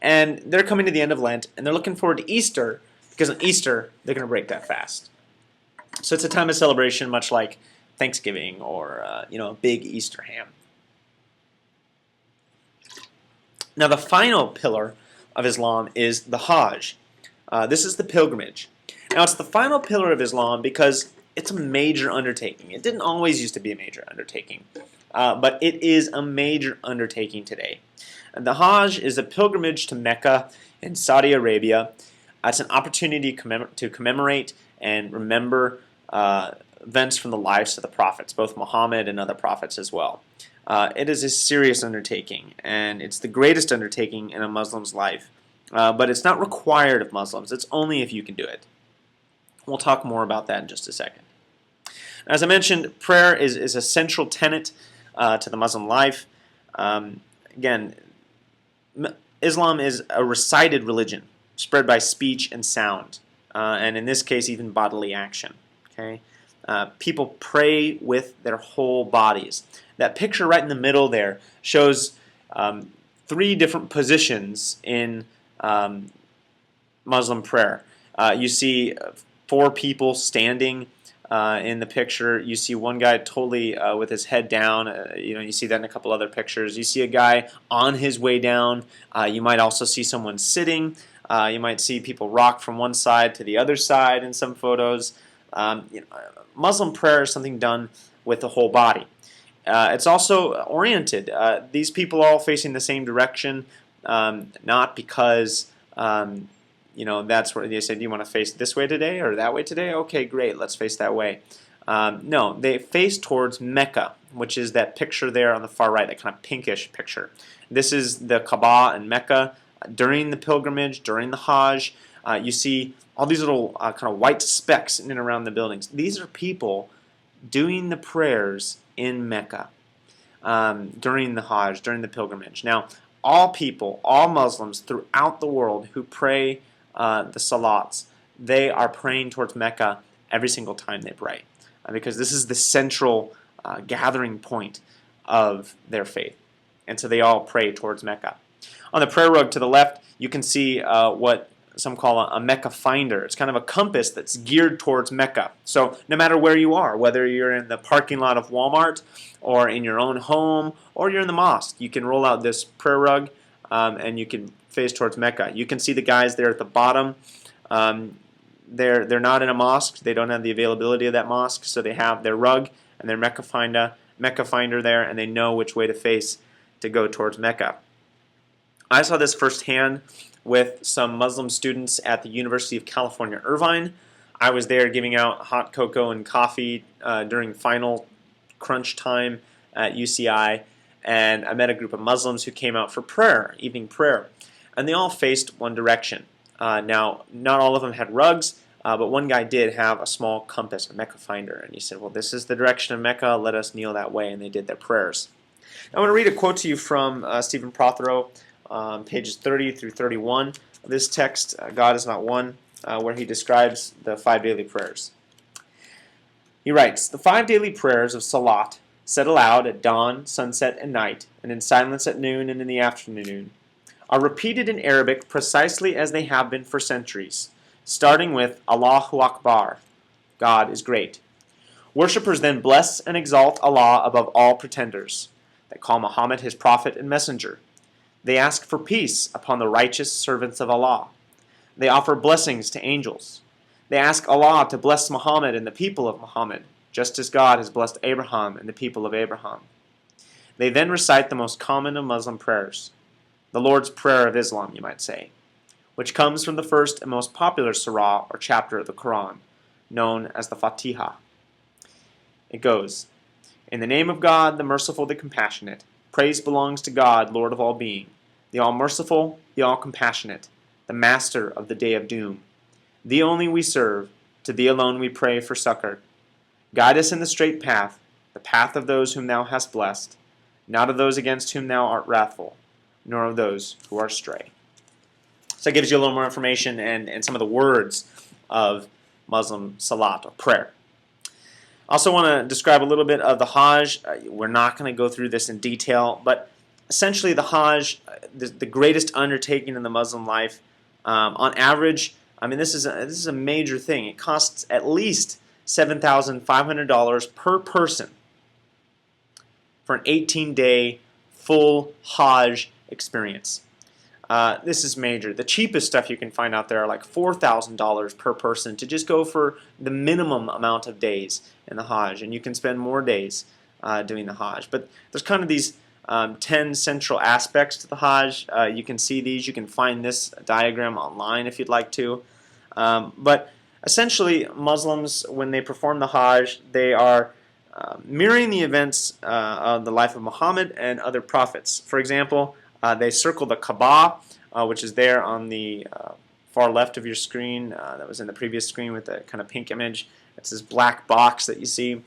And they're coming to the end of Lent, and they're looking forward to Easter, because on Easter, they're going to break that fast. So it's a time of celebration, much like Thanksgiving or a big Easter ham. Now the final pillar of Islam is the Hajj. This is the pilgrimage. Now it's the final pillar of Islam because it's a major undertaking. It didn't always used to be a major undertaking, but it is a major undertaking today. And the Hajj is a pilgrimage to Mecca in Saudi Arabia. It's an opportunity to commemorate and remember events from the lives of the prophets, both Muhammad and other prophets as well. It is a serious undertaking, and it's the greatest undertaking in a Muslim's life. But it's not required of Muslims. It's only if you can do it. We'll talk more about that in just a second. As I mentioned, prayer is a central tenet to the Muslim life. Again, Islam is a recited religion, spread by speech and sound, and in this case, even bodily action. Okay, people pray with their whole bodies. That picture right in the middle there shows 3 different positions in Muslim prayer. You see 4 people standing in the picture. You see one guy totally with his head down. You see that in a couple other pictures. You see a guy on his way down. You might also see someone sitting. You might see people rock from one side to the other side in some photos. Muslim prayer is something done with the whole body. It's also oriented. These people are all facing the same direction, not because that's where they said, do you want to face this way today or that way today? Okay, great, let's face that way. No, they face towards Mecca, which is that picture there on the far right, that kind of pinkish picture. This is the Kaaba in Mecca. During the pilgrimage, during the Hajj, you see all these little kind of white specks in and around the buildings. These are people doing the prayers in Mecca during the Hajj, during the pilgrimage. Now, all people, all Muslims throughout the world who pray the salats, they are praying towards Mecca every single time they pray, because this is the central gathering point of their faith. And so they all pray towards Mecca. On the prayer rug to the left, you can see what some call a Mecca finder. It's kind of a compass that's geared towards Mecca. So no matter where you are, whether you're in the parking lot of Walmart or in your own home or you're in the mosque, you can roll out this prayer rug and you can face towards Mecca. You can see the guys there at the bottom. They're not in a mosque. They don't have the availability of that mosque, so they have their rug and their Mecca finder there, and they know which way to face to go towards Mecca. I saw this firsthand with some Muslim students at the University of California, Irvine. I was there giving out hot cocoa and coffee during final crunch time at UCI, and I met a group of Muslims who came out for prayer, evening prayer, and they all faced one direction. Now, not all of them had rugs, but one guy did have a small compass, a Mecca finder, and he said, well, this is the direction of Mecca, let us kneel that way, and they did their prayers. I want to read a quote to you from Stephen Prothero, pages 30 through 31 of this text, God is Not One, where he describes the 5 daily prayers. He writes, the 5 daily prayers of Salat, said aloud at dawn, sunset, and night, and in silence at noon and in the afternoon, are repeated in Arabic precisely as they have been for centuries, starting with Allahu Akbar, God is great. Worshippers then bless and exalt Allah above all pretenders. They call Muhammad his prophet and messenger. They ask for peace upon the righteous servants of Allah. They offer blessings to angels. They ask Allah to bless Muhammad and the people of Muhammad, just as God has blessed Abraham and the people of Abraham. They then recite the most common of Muslim prayers, the Lord's Prayer of Islam, you might say, which comes from the first and most popular surah or chapter of the Quran, known as the Fatiha. It goes, in the name of God, the merciful, the compassionate, praise belongs to God, Lord of all being, the all-merciful, the all-compassionate, the master of the day of doom. Thee only we serve, to thee alone we pray for succor. Guide us in the straight path, the path of those whom thou hast blessed, not of those against whom thou art wrathful, nor of those who are astray. So it gives you a little more information and some of the words of Muslim salat, or prayer. I also want to describe a little bit of the Hajj. We're not going to go through this in detail, but essentially the Hajj, the greatest undertaking in the Muslim life. On average, I mean, this is a major thing. It costs at least $7,500 per person for an 18-day full Hajj experience. This is major. The cheapest stuff you can find out there are like $4,000 per person to just go for the minimum amount of days in the Hajj, and you can spend more days doing the Hajj. But there's kind of these 10 central aspects to the Hajj. You can see these. You can find this diagram online if you'd like to. But essentially, Muslims, when they perform the Hajj, they are mirroring the events of the life of Muhammad and other prophets. For example, they circle the Kaaba, which is there on the far left of your screen. That was in the previous screen with the kind of pink image. It's this black box that you see.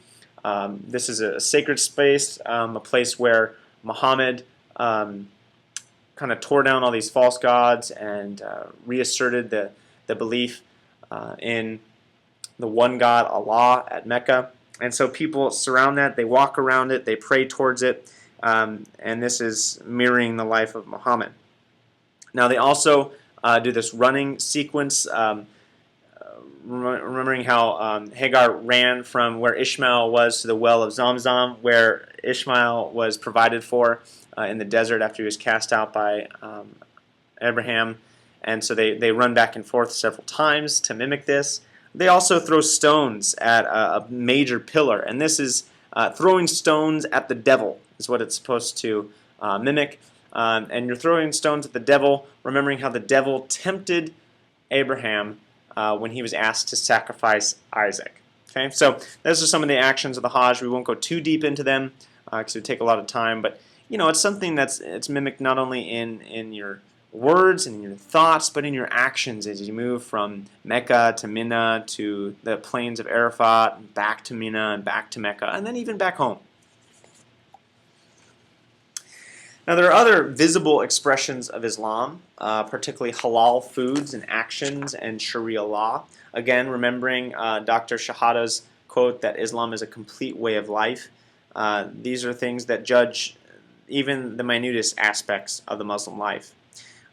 This is a sacred space, a place where Muhammad kind of tore down all these false gods and reasserted the belief in the one God, Allah, at Mecca. And so people surround that, they walk around it, they pray towards it, and this is mirroring the life of Muhammad. Now they also do this running sequence, remembering how Hagar ran from where Ishmael was to the well of Zamzam, where Ishmael was provided for in the desert after he was cast out by Abraham. And so they run back and forth several times to mimic this. They also throw stones at a major pillar, and this is throwing stones at the devil is what it's supposed to mimic. And you're throwing stones at the devil, remembering how the devil tempted Abraham when he was asked to sacrifice Isaac. Okay, so those are some of the actions of the Hajj. We won't go too deep into them because it would take a lot of time, but it's something it's mimicked not only in your words and in your thoughts, but in your actions as you move from Mecca to Mina to the plains of Arafat, and back to Mina and back to Mecca, and then even back home. Now there are other visible expressions of Islam, particularly halal foods and actions and Sharia law. Again, remembering Dr. Shahada's quote that Islam is a complete way of life. These are things that judge even the minutest aspects of the Muslim life.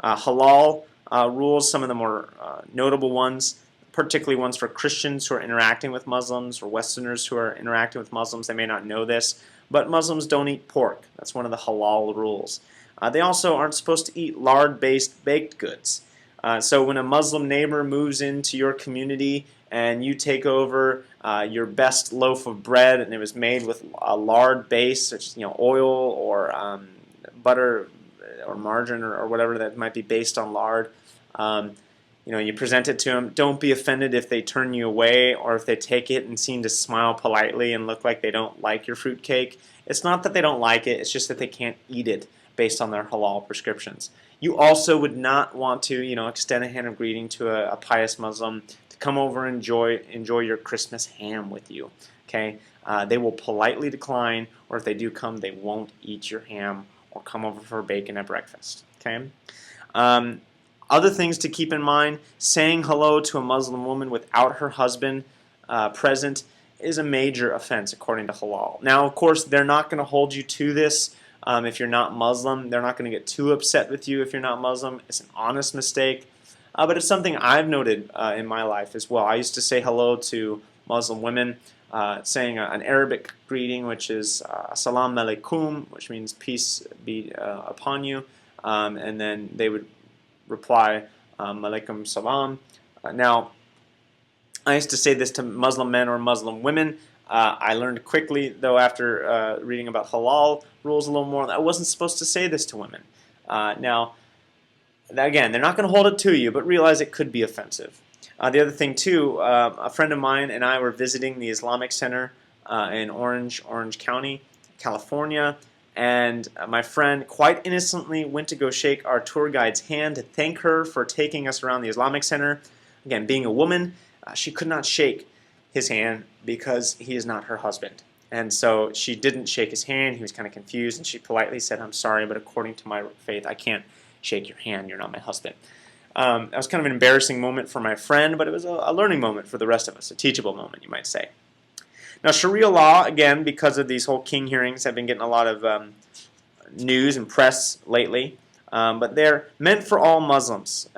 Halal rules, some of the more notable ones, particularly ones for Christians who are interacting with Muslims or Westerners who are interacting with Muslims. They may not know this, but Muslims don't eat pork. That's one of the halal rules. They also aren't supposed to eat lard-based baked goods. So when a Muslim neighbor moves into your community and you take over your best loaf of bread and it was made with a lard base, such as oil or butter or margarine or whatever that might be based on lard, you present it to them. Don't be offended if they turn you away or if they take it and seem to smile politely and look like they don't like your fruitcake. It's not that they don't like it, it's just that they can't eat it based on their halal prescriptions. You also would not want to, extend a hand of greeting to a pious Muslim to come over and enjoy your Christmas ham with you. Okay, they will politely decline, or if they do come, they won't eat your ham or come over for bacon at breakfast. Okay. Other things to keep in mind: saying hello to a Muslim woman without her husband present is a major offense according to halal. Now, of course, they're not going to hold you to this. If you're not Muslim, they're not going to get too upset with you if you're not Muslim. It's an honest mistake, but it's something I've noted in my life as well. I used to say hello to Muslim women, saying an Arabic greeting, which is Assalamu alaikum, which means peace be upon you, and then they would reply, Malaikum salam. Now, I used to say this to Muslim men or Muslim women. I learned quickly, though, after reading about halal rules a little more, that I wasn't supposed to say this to women. Now, again, they're not going to hold it to you, but realize it could be offensive. The other thing, too, a friend of mine and I were visiting the Islamic Center in Orange County, California, and my friend quite innocently went to go shake our tour guide's hand to thank her for taking us around the Islamic Center. Again, being a woman, she could not shake his hand because he is not her husband. And so she didn't shake his hand. He was kind of confused, and she politely said, "I'm sorry, but according to my faith, I can't shake your hand. You're not my husband." That was kind of an embarrassing moment for my friend, but it was a learning moment for the rest of us, a teachable moment, you might say. Now, Sharia law, again, because of these whole king hearings, have been getting a lot of news and press lately, but they're meant for all Muslims.